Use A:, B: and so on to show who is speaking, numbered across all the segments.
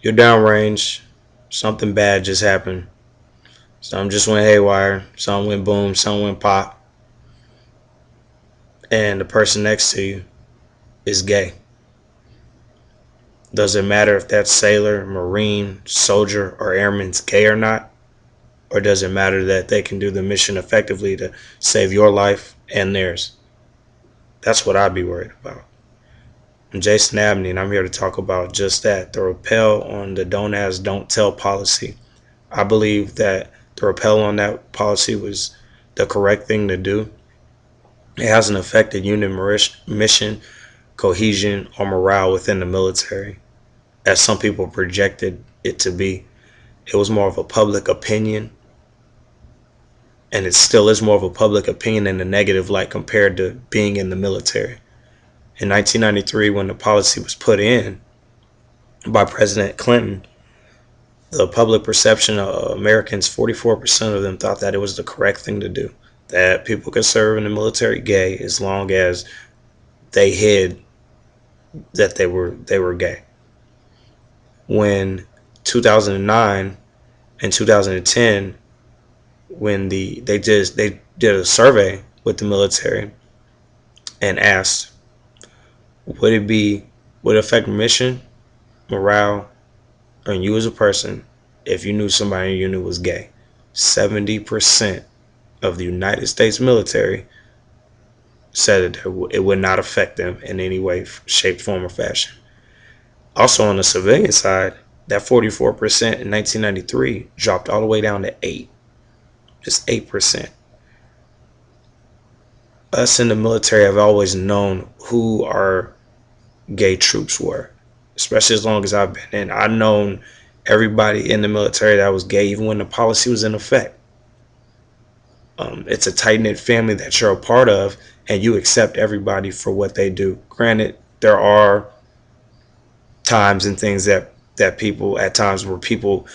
A: You're downrange, something bad just happened. Something just went haywire, something went boom, something went pop, and the person next to you is gay. Does it matter if that sailor, marine, soldier, or airman's gay or not? Or does it matter that they can do the mission effectively to save your life and theirs? That's what I'd be worried about. I'm Jason Abney, and I'm here to talk about just that, the repel on the don't ask, don't tell policy. I believe that the repel on that policy was the correct thing to do. It hasn't affected unit mission, cohesion, or morale within the military, as some people projected it to be. It was more of a public opinion, and it still is more of a public opinion in the negative light compared to being in the military. In 1993, when the policy was put in by President Clinton, the public perception of Americans, 44% of them thought that it was the correct thing to do. That people could serve in the military gay as long as they hid that they were gay. When 2009 and 2010, when they did a survey with the military and asked, would it affect mission, morale, or you as a person if you knew somebody you knew was gay? 70% of the United States military said that it would not affect them in any way, shape, form, or fashion. Also on the civilian side, that 44% in 1993 dropped all the way down to 8. Just 8%. Us in the military have always known who our gay troops were, especially as long as I've been in. I've known everybody in the military that was gay, even when the policy was in effect. It's a tight-knit family that you're a part of, and you accept everybody for what they do. Granted, there are times and things that people at times where people,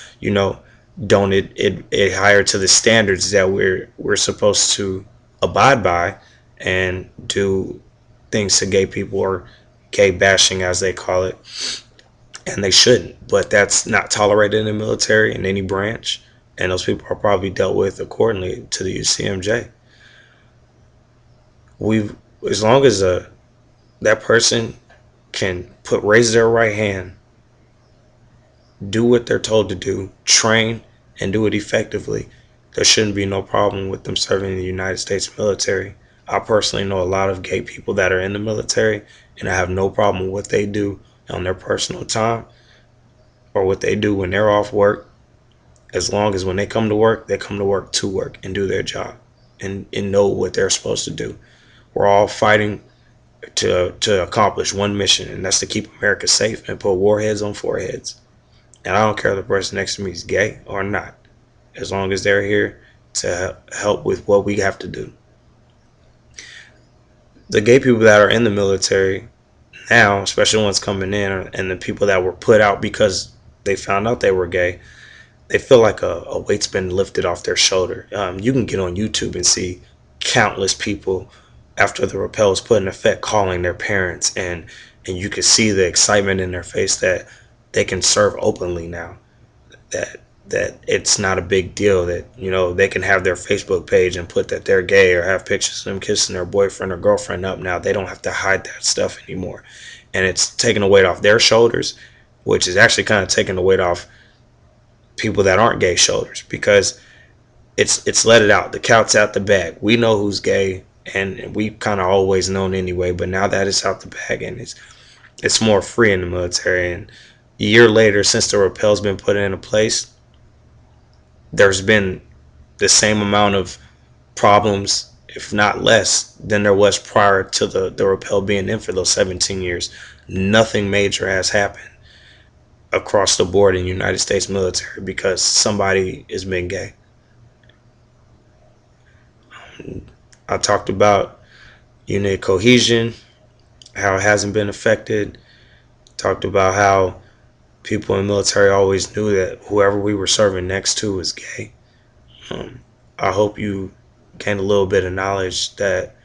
A: don't adhere to the standards that we're supposed to abide by, and do things to gay people, or gay bashing as they call it, and they shouldn't. But that's not tolerated in the military in any branch, and those people are probably dealt with accordingly to the UCMJ. We've As long as that person can raise their right hand, do what they're told to do, train, and do it effectively, there shouldn't be no problem with them serving in the United States military. I personally know a lot of gay people that are in the military, and I have no problem with what they do on their personal time or what they do when they're off work, as long as when they come to work, they come to work and do their job, and know what they're supposed to do. We're all fighting to accomplish one mission, and that's to keep America safe and put warheads on foreheads. And I don't care if the person next to me is gay or not, as long as they're here to help with what we have to do. The gay people that are in the military now, especially ones coming in, and the people that were put out because they found out they were gay, they feel like a weight's been lifted off their shoulder. You can get on YouTube and see countless people after the repel was put in effect calling their parents, and you can see the excitement in their face that they can serve openly now. That it's not a big deal, that they can have their Facebook page and put that they're gay, or have pictures of them kissing their boyfriend or girlfriend up. Now they don't have to hide that stuff anymore, and it's taking the weight off their shoulders, which is actually kind of taking the weight off people that aren't gay shoulders, because it's let it out. The cat's out the bag. We know who's gay, and we kind of always known anyway, but now that it's out the bag, and it's more free in the military. And a year later, since the repel's been put into place, there's been the same amount of problems, if not less, than there was prior to the repel being in for those 17 years. Nothing major has happened across the board in the United States military because somebody has been gay. I talked about unit cohesion, how it hasn't been affected. Talked about how people in the military always knew that whoever we were serving next to was gay. I hope you gained a little bit of knowledge that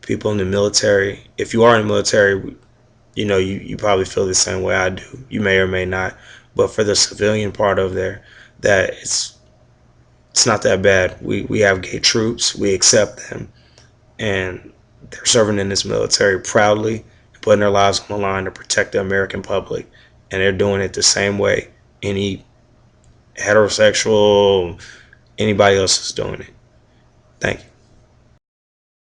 A: people in the military, if you are in the military, you probably feel the same way I do. You may or may not, But for the civilian part of there, that it's not that bad. We have gay troops. We accept them, and they're serving in this military proudly, putting their lives on the line to protect the American public, and they're doing it the same way any heterosexual anybody else is doing it. Thank you.